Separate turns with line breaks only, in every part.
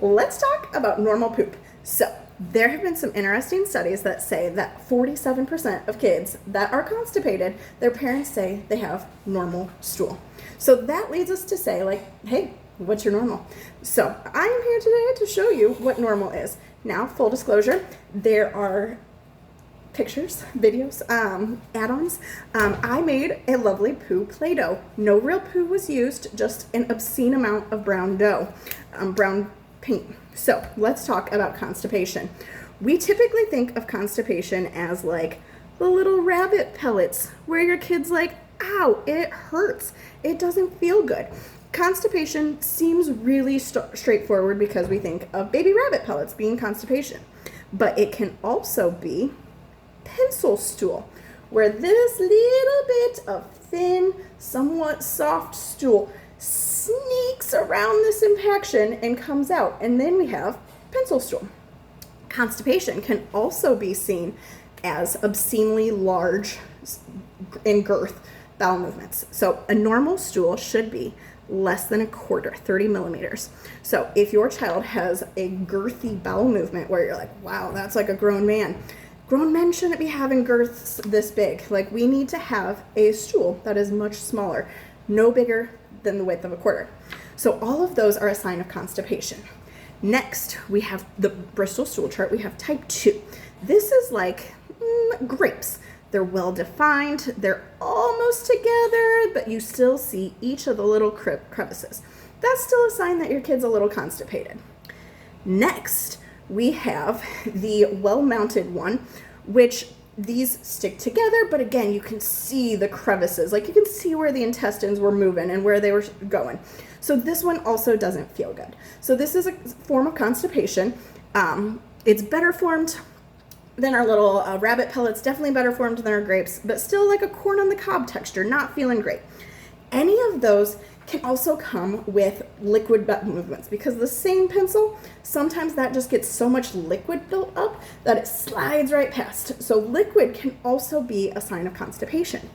let's talk about normal poop. So there have been some interesting studies that say that 47% of kids that are constipated, their parents say they have normal stool. So that leads us to say, like, hey, what's your normal? So I'm here today to show you what normal is. Now, full disclosure, there are pictures, videos, add-ons. I made a lovely poo Play-Doh. No real poo was used, just an obscene amount of brown dough, brown paint. So let's talk about constipation. We typically think of constipation as like the little rabbit pellets where your kid's like, ow, it hurts. It doesn't feel good. Constipation seems really straightforward because we think of baby rabbit pellets being constipation, but it can also be pencil stool, where this little bit of thin, somewhat soft stool sneaks around this impaction and comes out, and then we have pencil stool. Constipation can also be seen as obscenely large in girth bowel movements. So a normal stool should be less than a quarter, 30 millimeters. So if your child has a girthy bowel movement where you're like, wow, that's like a grown man, grown men shouldn't be having girths this big. Like, we need to have a stool that is much smaller, no bigger than the width of a quarter. So all of those are a sign of constipation. Next, we have the Bristol stool chart. We have type 2. This is like grapes. They're well defined. They're almost together, but you still see each of the little crevices. That's still a sign that your kid's a little constipated. Next, we have the well-mounted one, which these stick together, but again, you can see the crevices. Like, you can see where the intestines were moving and where they were going. So this one also doesn't feel good. So this is a form of constipation. It's better formed than our little rabbit pellets, definitely better formed than our grapes, but still like a corn on the cob texture, not feeling great. Any of those can also come with liquid movements, because the same pencil, sometimes that just gets so much liquid built up that it slides right past. So liquid can also be a sign of constipation.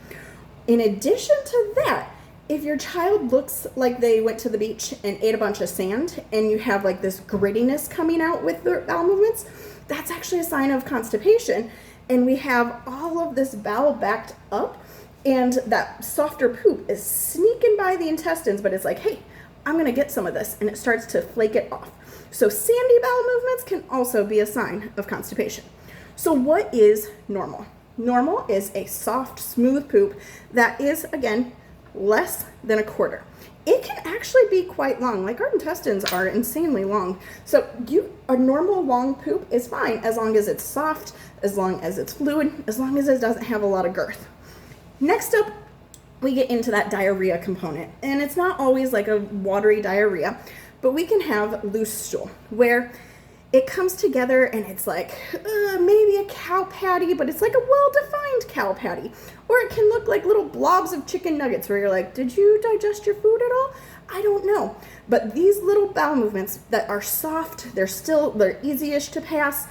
In addition to that, if your child looks like they went to the beach and ate a bunch of sand and you have like this grittiness coming out with their bowel movements, that's actually a sign of constipation. And we have all of this bowel backed up, and that softer poop is sneaking by the intestines, but it's like, hey, I'm gonna get some of this, and it starts to flake it off. So sandy bowel movements can also be a sign of constipation. So what is normal? Normal is a soft, smooth poop that is, again, less than a quarter. It can actually be quite long. Like, our intestines are insanely long. So a normal long poop is fine as long as it's soft, as long as it's fluid, as long as it doesn't have a lot of girth. Next up, we get into that diarrhea component. And it's not always like a watery diarrhea, but we can have loose stool where it comes together and it's like maybe a cow patty, but it's like a well-defined cow patty. Or it can look like little blobs of chicken nuggets where you're like, did you digest your food at all? I don't know. But these little bowel movements that are soft, they're easy-ish to pass.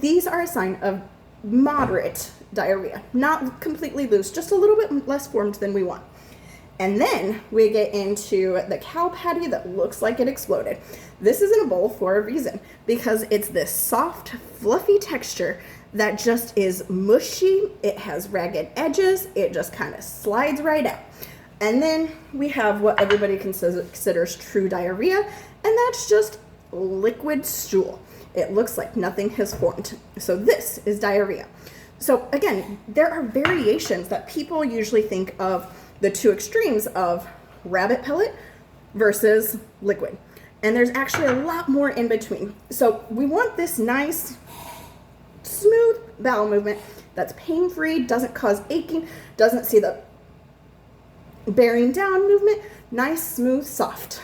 These are a sign of moderate diarrhea. Not completely loose, just a little bit less formed than we want. And then we get into the cow patty that looks like it exploded. This is in a bowl for a reason, because it's this soft, fluffy texture that just is mushy. It has ragged edges. It just kind of slides right out. And then we have what everybody considers true diarrhea, and that's just liquid stool. It looks like nothing has formed. So this is diarrhea. So again, there are variations that people usually think of the two extremes of rabbit pellet versus liquid. And there's actually a lot more in between. So we want this nice, smooth bowel movement that's pain-free, doesn't cause aching, doesn't see the bearing down movement, nice, smooth, soft.